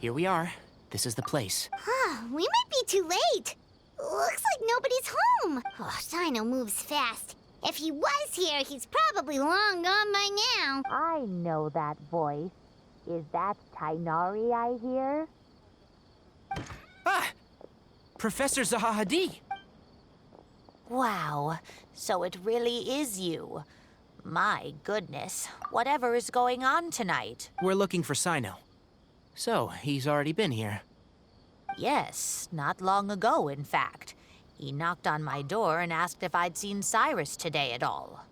Here we are. This is the place. We might be too late. Looks like nobody's home. Oh, Cyno moves fast. If he was here, he's probably long gone by now. I know that voice. Is that Tainari I hear? Ah! Professor Zahahadi! Wow, so it really is you. My goodness, whatever is going on tonight? We're looking for Cyno. So, he's already been here. Yes, not long ago, in fact. He knocked on my door and asked if I'd seen Cyrus today at all.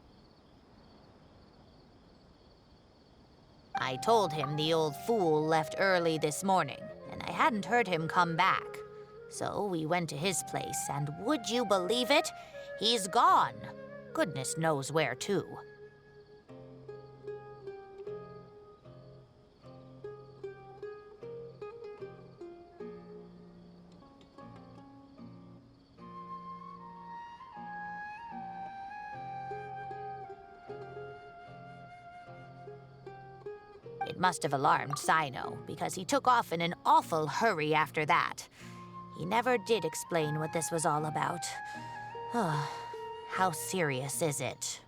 I told him the old fool left early this morning, and I hadn't heard him come back. So we went to his place, and would you believe it? He's gone. Goodness knows where to. It must have alarmed Cyno, because he took off in an awful hurry after that. He never did explain what this was all about. How serious is it?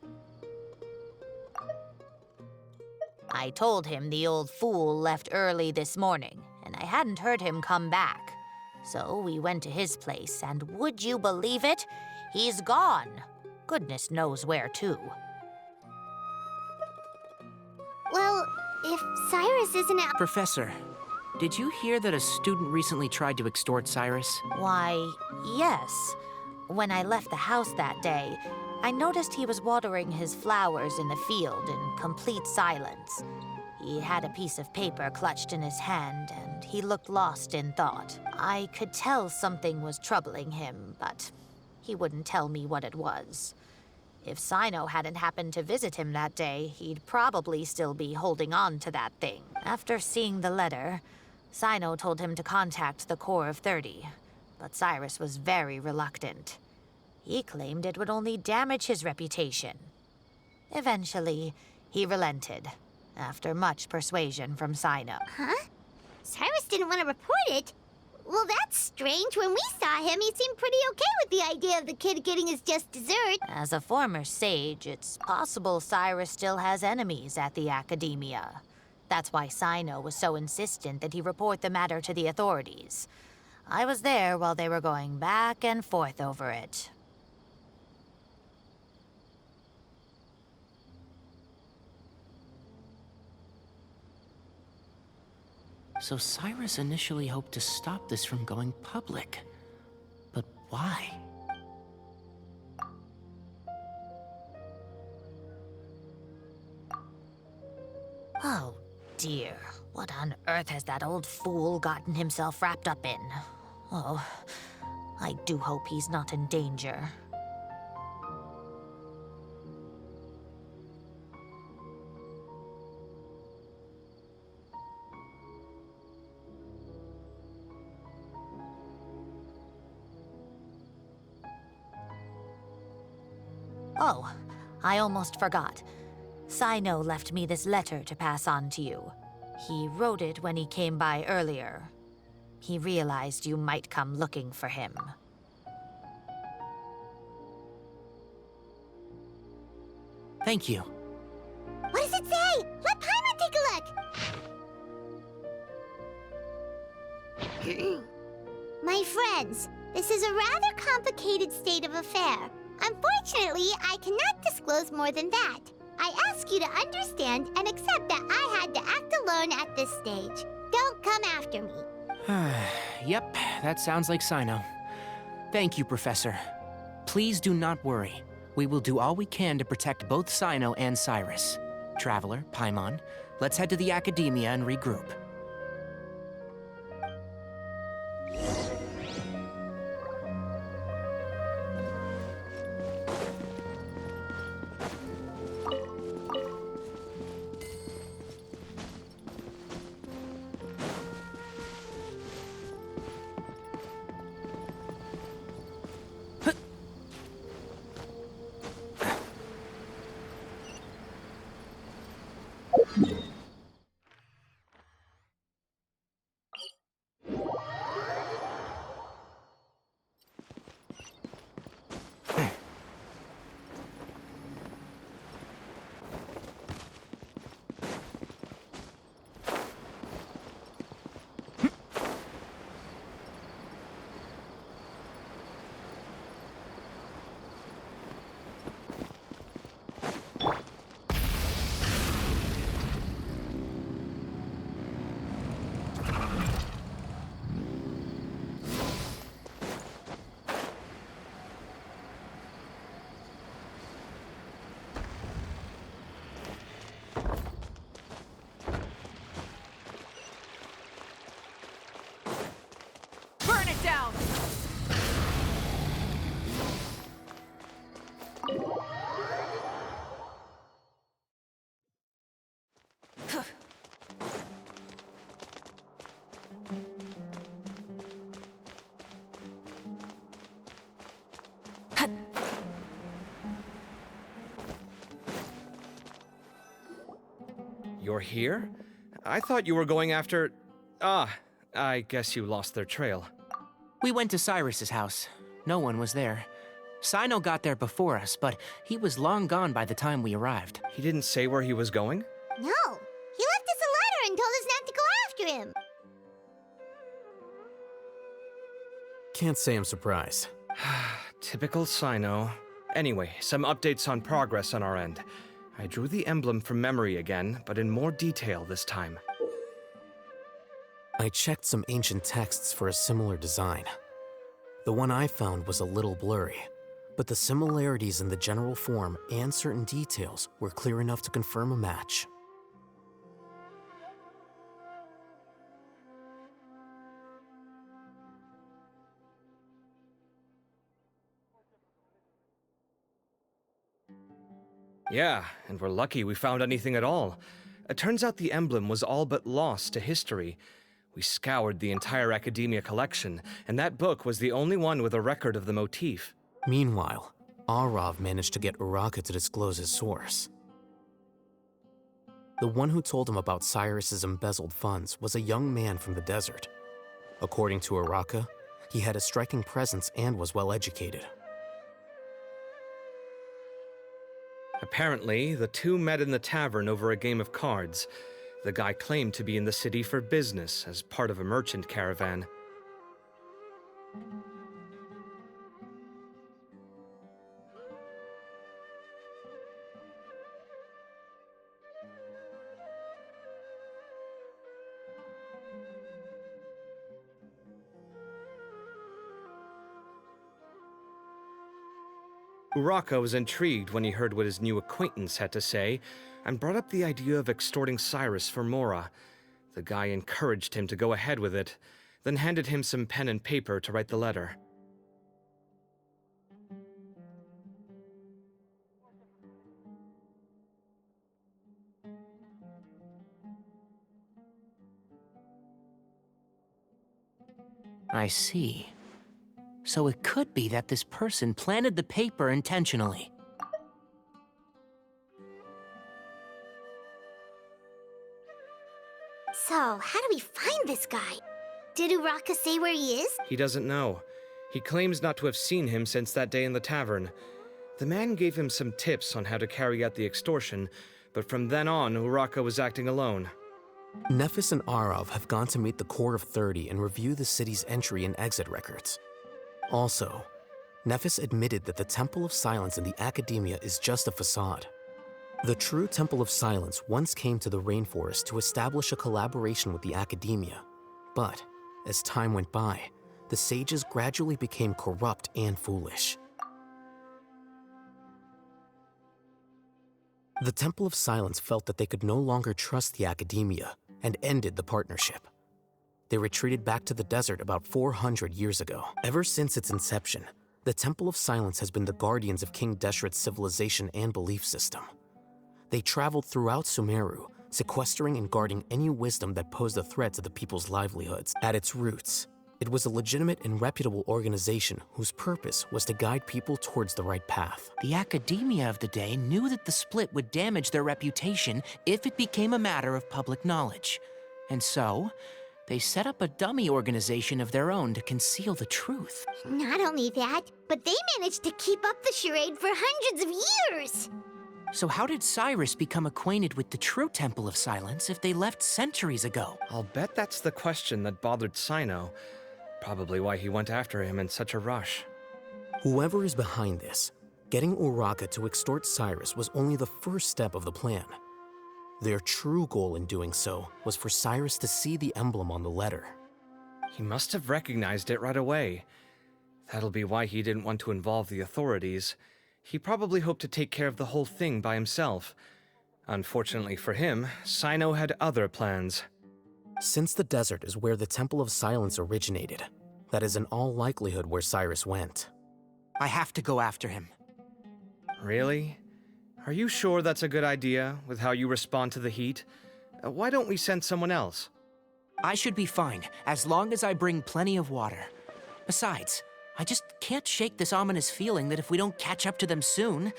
I told him the old fool left early this morning, and I hadn't heard him come back. So we went to his place, and would you believe it? He's gone. Goodness knows where to. Well, if Cyrus isn't out... Professor, did you hear that a student recently tried to extort Cyrus? Why, yes. When I left the house that day, I noticed he was watering his flowers in the field in complete silence. He had a piece of paper clutched in his hand, and he looked lost in thought. I could tell something was troubling him, but he wouldn't tell me what it was. If Cyno hadn't happened to visit him that day, he'd probably still be holding on to that thing. After seeing the letter, Cyno told him to contact the Corps of 30, but Cyrus was very reluctant. He claimed it would only damage his reputation. Eventually, he relented, after much persuasion from Cyno. Huh? Cyrus didn't want to report it? Well, that's strange. When we saw him, he seemed pretty okay with the idea of the kid getting his just dessert. As a former sage, it's possible Cyrus still has enemies at the academia. That's why Cyno was so insistent that he report the matter to the authorities. I was there while they were going back and forth over it. So Cyrus initially hoped to stop this from going public. But why? Oh, dear. What on earth has that old fool gotten himself wrapped up in? Oh, I do hope he's not in danger. Oh, I almost forgot. Cyno left me this letter to pass on to you. He wrote it when he came by earlier. He realized you might come looking for him. Thank you. What does it say? Let Paimon take a look. My friends, this is a rather complicated state of affair. Unfortunately, I cannot disclose more than that. I ask you to understand and accept that I had to act alone at this stage. Don't come after me. Yep, that sounds like Cyno. Thank you, Professor. Please do not worry. We will do all we can to protect both Cyno and Cyrus. Traveler, Paimon, let's head to the academia and regroup. You're here? I thought you were going after... Ah, I guess you lost their trail. We went to Cyrus's house. No one was there. Cyno got there before us, but he was long gone by the time we arrived. He didn't say where he was going? No, he left us a letter and told us not to go after him. Can't say I'm surprised. Typical Cyno. Anyway, some updates on progress on our end. I drew the emblem from memory again, but in more detail this time. I checked some ancient texts for a similar design. The one I found was a little blurry, but the similarities in the general form and certain details were clear enough to confirm a match. Yeah, and we're lucky we found anything at all. It turns out the emblem was all but lost to history. We scoured the entire Academia collection, and that book was the only one with a record of the motif. Meanwhile, Arav managed to get Uraka to disclose his source. The one who told him about Cyrus's embezzled funds was a young man from the desert. According to Uraka, he had a striking presence and was well educated. Apparently, the two met in the tavern over a game of cards. The guy claimed to be in the city for business as part of a merchant caravan. Uraka was intrigued when he heard what his new acquaintance had to say, and brought up the idea of extorting Cyrus for Mora. The guy encouraged him to go ahead with it, then handed him some pen and paper to write the letter. I see. So it could be that this person planted the paper intentionally. So, how do we find this guy? Did Uraka say where he is? He doesn't know. He claims not to have seen him since that day in the tavern. The man gave him some tips on how to carry out the extortion, but from then on, Uraka was acting alone. Nephis and Arav have gone to meet the Court of 30 and review the city's entry and exit records. Also, Nephis admitted that the Temple of Silence in the Academia is just a facade. The true Temple of Silence once came to the rainforest to establish a collaboration with the Academia, but as time went by, the sages gradually became corrupt and foolish. The Temple of Silence felt that they could no longer trust the Academia and ended the partnership. They retreated back to the desert about 400 years ago. Ever since its inception, the Temple of Silence has been the guardians of King Deshret's civilization and belief system. They traveled throughout Sumeru, sequestering and guarding any wisdom that posed a threat to the people's livelihoods. At its roots, it was a legitimate and reputable organization whose purpose was to guide people towards the right path. The academia of the day knew that the split would damage their reputation if it became a matter of public knowledge. And so, they set up a dummy organization of their own to conceal the truth. Not only that, but they managed to keep up the charade for hundreds of years! So how did Cyrus become acquainted with the true Temple of Silence if they left centuries ago? I'll bet that's the question that bothered Cyno. Probably why he went after him in such a rush. Whoever is behind this, getting Uraka to extort Cyrus was only the first step of the plan. Their true goal in doing so was for Cyrus to see the emblem on the letter. He must have recognized it right away. That'll be why he didn't want to involve the authorities. He probably hoped to take care of the whole thing by himself. Unfortunately for him, Cyno had other plans. Since the desert is where the Temple of Silence originated, that is in all likelihood where Cyrus went. I have to go after him. Really? Are you sure that's a good idea, with how you respond to the heat? Why don't we send someone else? I should be fine, as long as I bring plenty of water. Besides, I just can't shake this ominous feeling that if we don't catch up to them soon...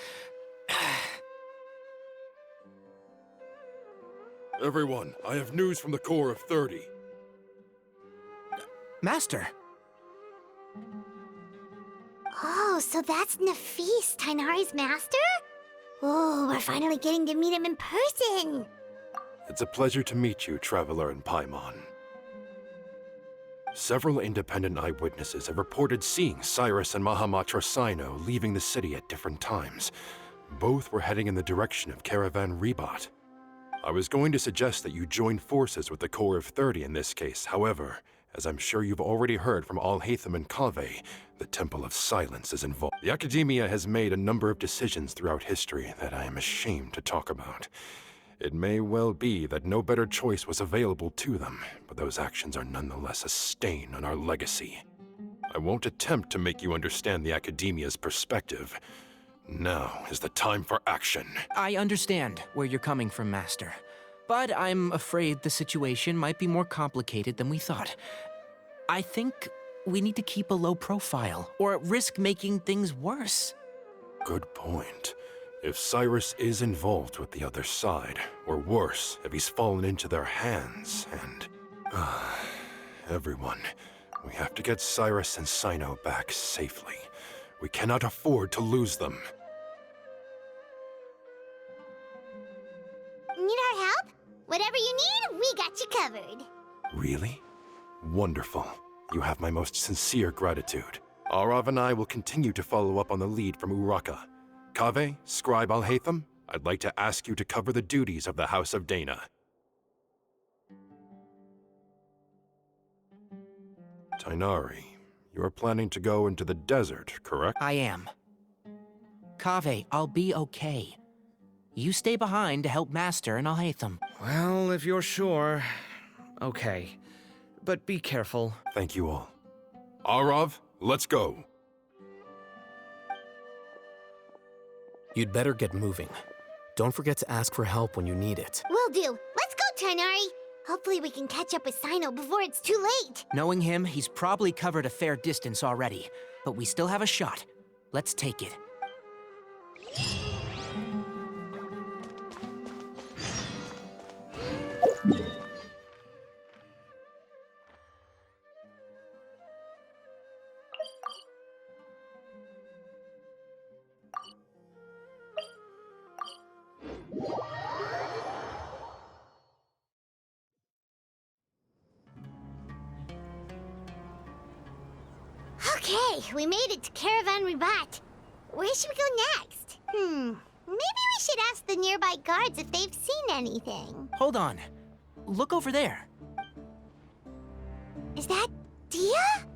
Everyone, I have news from the Corps of 30. Master! Oh, so that's Nafis, Tainari's master? Oh, we're finally getting to meet him in person. It's a pleasure to meet you, Traveler and Paimon. Several independent eyewitnesses have reported seeing Cyrus and Mahamatra Cyno leaving the city at different times. Both were heading in the direction of Caravan Rebat. I was going to suggest that you join forces with the Corps of 30 in this case. However, as I'm sure you've already heard from Alhaitham and Kaveh, the Temple of Silence is involved. The Academia has made a number of decisions throughout history that I am ashamed to talk about. It may well be that no better choice was available to them, but those actions are nonetheless a stain on our legacy. I won't attempt to make you understand the Academia's perspective. Now is the time for action. I understand where you're coming from, Master. But I'm afraid the situation might be more complicated than we thought. I think we need to keep a low profile, or risk making things worse. Good point. If Cyrus is involved with the other side, or worse, if he's fallen into their hands, and... everyone, we have to get Cyrus and Cyno back safely. We cannot afford to lose them. Need our help? Whatever you need, we got you covered. Really? Wonderful. You have my most sincere gratitude. Arav and I will continue to follow up on the lead from Uraka. Kaveh, Scribe Alhaitham, I'd like to ask you to cover the duties of the House of Dana. Tainari, you are planning to go into the desert, correct? I am. Kaveh, I'll be okay. You stay behind to help Master and Alhaitham. Well, if you're sure. Okay. But be careful. Thank you all. Arav, let's go. You'd better get moving. Don't forget to ask for help when you need it. Will do. Let's go, Tainari. Hopefully we can catch up with Cyno before it's too late. Knowing him, he's probably covered a fair distance already. But we still have a shot. Let's take it. Okay, we made it to Caravan Rebat. Where should we go next? Maybe we should ask the nearby guards if they've seen anything. Hold on. Look over there. Is that Dia?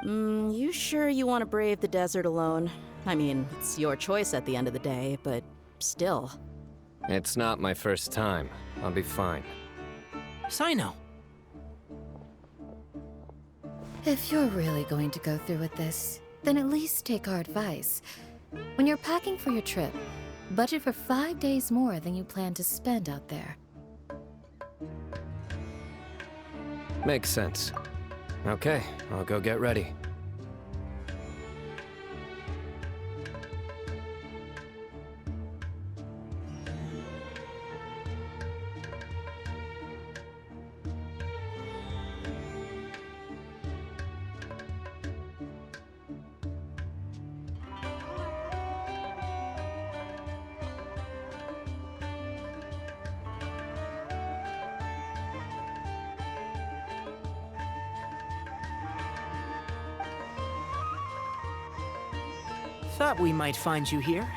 You sure you want to brave the desert alone? I mean, it's your choice at the end of the day, but still. It's not my first time. I'll be fine. Cyno. If you're really going to go through with this, then at least take our advice. When you're packing for your trip, budget for 5 days more than you plan to spend out there. Makes sense. Okay, I'll go get ready. Thought we might find you here.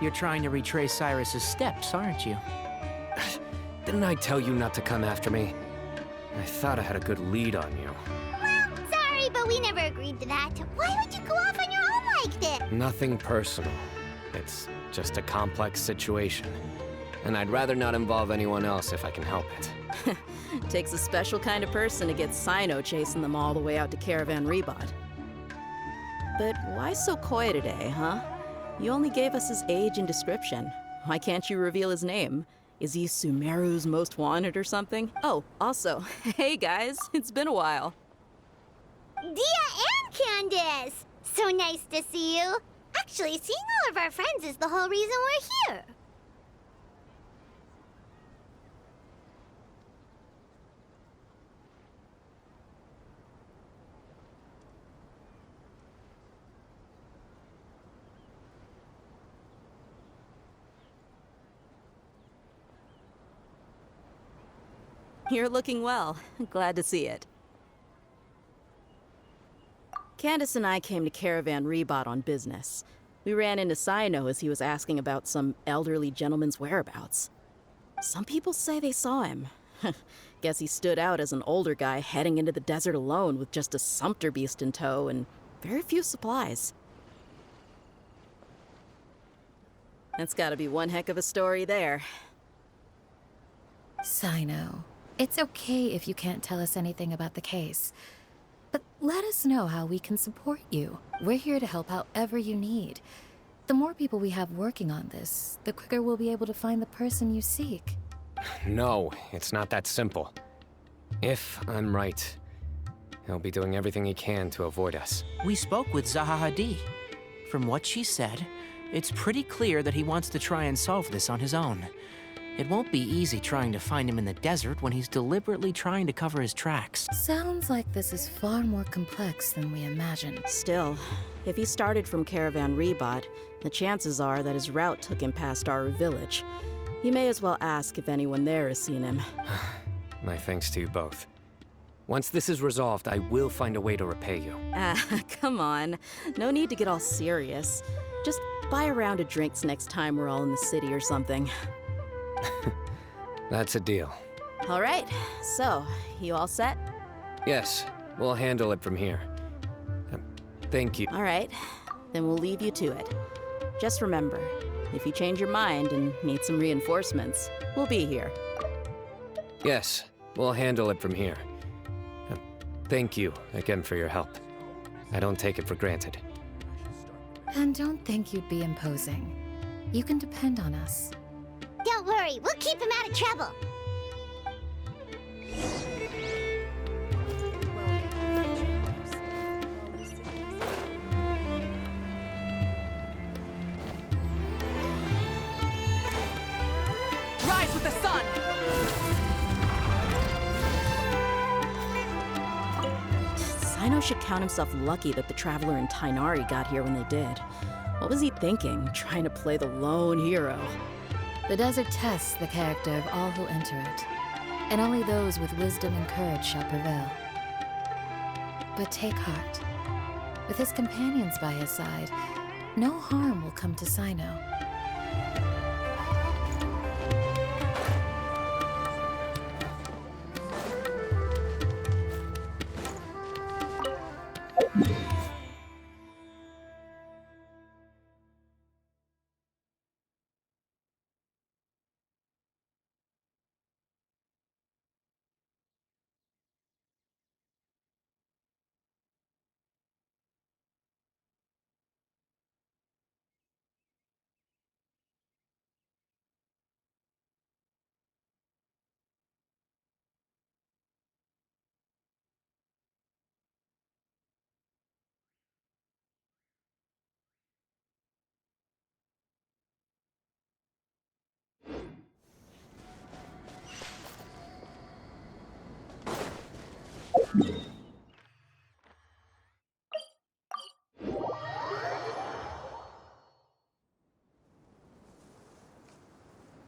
You're trying to retrace Cyrus's steps, aren't you? Didn't I tell you not to come after me? I thought I had a good lead on you. Well, sorry, but we never agreed to that. Why would you go off on your own like this? Nothing personal. It's just a complex situation. And I'd rather not involve anyone else if I can help it. Takes a special kind of person to get Cyno chasing them all the way out to Caravan Rebat. But why so coy today, huh? You only gave us his age and description. Why can't you reveal his name? Is he Sumeru's most wanted or something? Oh, also, hey guys, it's been a while. Dia and Candace! So nice to see you. Actually, seeing all of our friends is the whole reason we're here. You're looking well. Glad to see it. Candace and I came to Caravan Rebot on business. We ran into Cyno as he was asking about some elderly gentleman's whereabouts. Some people say they saw him. Guess he stood out as an older guy heading into the desert alone with just a sumpter beast in tow and very few supplies. That's gotta be one heck of a story there. Cyno, it's okay if you can't tell us anything about the case. But let us know how we can support you. We're here to help however you need. The more people we have working on this, the quicker we'll be able to find the person you seek. No, it's not that simple. If I'm right, he'll be doing everything he can to avoid us. We spoke with Zaha Hadid. From what she said, it's pretty clear that he wants to try and solve this on his own. It won't be easy trying to find him in the desert when he's deliberately trying to cover his tracks. Sounds like this is far more complex than we imagined. Still, if he started from Caravan Rebot, the chances are that his route took him past our village. You may as well ask if anyone there has seen him. My thanks to you both. Once this is resolved, I will find a way to repay you. Come on. No need to get all serious. Just buy a round of drinks next time we're all in the city or something. That's a deal. All right, so, you all set? Yes, we'll handle it from here. Thank you. All right, then we'll leave you to it. Just remember, if you change your mind and need some reinforcements, we'll be here. Yes, we'll handle it from here. Thank you again for your help. I don't take it for granted. And don't think you'd be imposing. You can depend on us. Don't worry, we'll keep him out of trouble. Rise with the sun! Cyno should count himself lucky that the Traveler and Tainari got here when they did. What was he thinking, trying to play the lone hero? The desert tests the character of all who enter it, and only those with wisdom and courage shall prevail. But take heart. With his companions by his side, no harm will come to Cyno.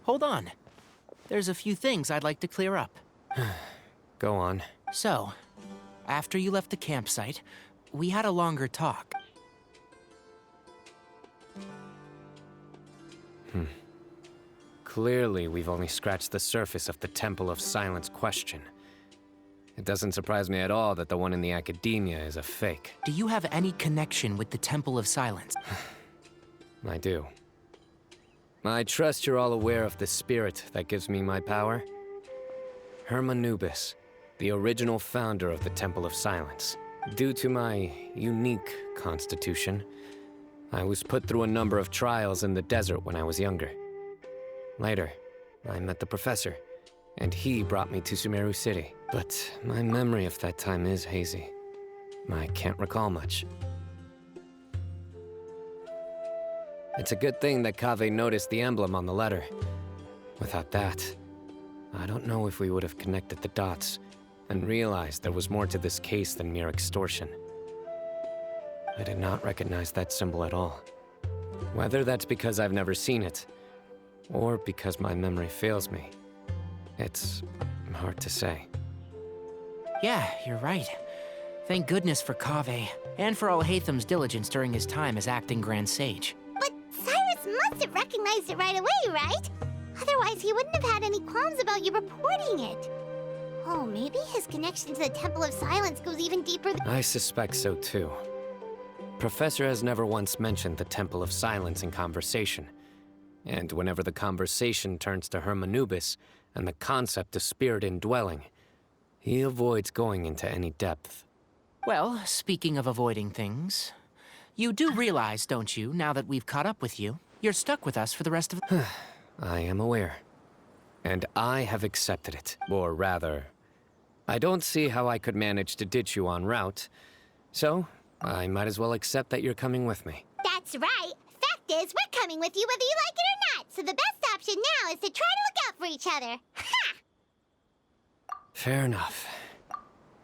Hold on. There's a few things I'd like to clear up. Go on. So, after you left the campsite, we had a longer talk. Clearly, we've only scratched the surface of the Temple of Silence question. It doesn't surprise me at all that the one in the academia is a fake. Do you have any connection with the Temple of Silence? I do. I trust you're all aware of the spirit that gives me my power. Hermanubis, the original founder of the Temple of Silence. Due to my unique constitution, I was put through a number of trials in the desert when I was younger. Later, I met the professor, and he brought me to Sumeru City. But my memory of that time is hazy. I can't recall much. It's a good thing that Kaveh noticed the emblem on the letter. Without that, I don't know if we would have connected the dots and realized there was more to this case than mere extortion. I did not recognize that symbol at all. Whether that's because I've never seen it, or because my memory fails me, it's Hard to say. Yeah, you're right. Thank goodness for Kaveh, and for Alhaitham's diligence during his time as acting Grand Sage. But Cyrus must have recognized it right away, right? Otherwise, he wouldn't have had any qualms about you reporting it. Oh, maybe his connection to the Temple of Silence goes even deeper than... I suspect so too. Professor has never once mentioned the Temple of Silence in conversation. And whenever the conversation turns to Hermanubis and the concept of spirit indwelling, he avoids going into any depth. Well, speaking of avoiding things, you do realize, don't you, now that we've caught up with you, you're stuck with us for the rest of... I am aware. And I have accepted it. Or rather, I don't see how I could manage to ditch you en route. So, I might as well accept that you're coming with me. That's right. Fact is, we're coming with you whether you like it or not. So the best option now is to try to look out for each other. Ha! Fair enough.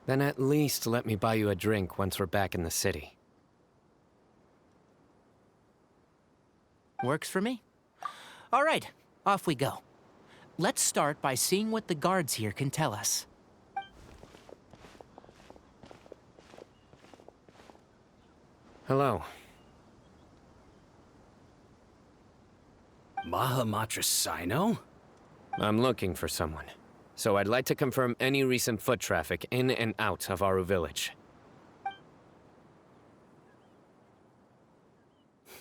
Then at least let me buy you a drink once we're back in the city. Works for me. All right, off we go. Let's start by seeing what the guards here can tell us. Hello. Mahamatra Cyno? I'm looking for someone. So I'd like to confirm any recent foot traffic in and out of Aru Village.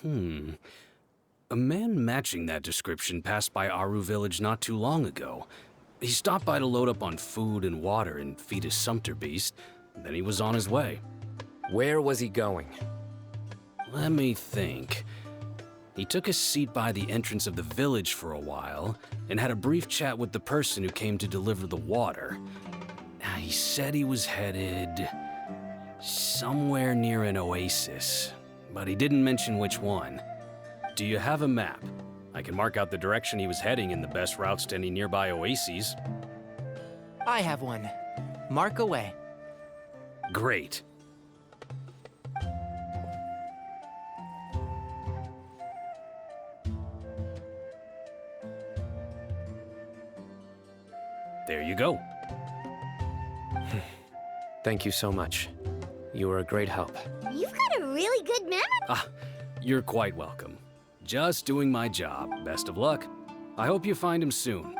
A man matching that description passed by Aru Village not too long ago. He stopped by to load up on food and water and feed his sumpter beast, then he was on his way. Where was he going? Let me think. He took a seat by the entrance of the village for a while, and had a brief chat with the person who came to deliver the water. He said he was headed somewhere near an oasis, but he didn't mention which one. Do you have a map? I can mark out the direction he was heading and the best routes to any nearby oases. I have one. Mark away. Great. There you go. Thank you so much. You were a great help. You've got a really good memory. You're quite welcome. Just doing my job. Best of luck. I hope you find him soon.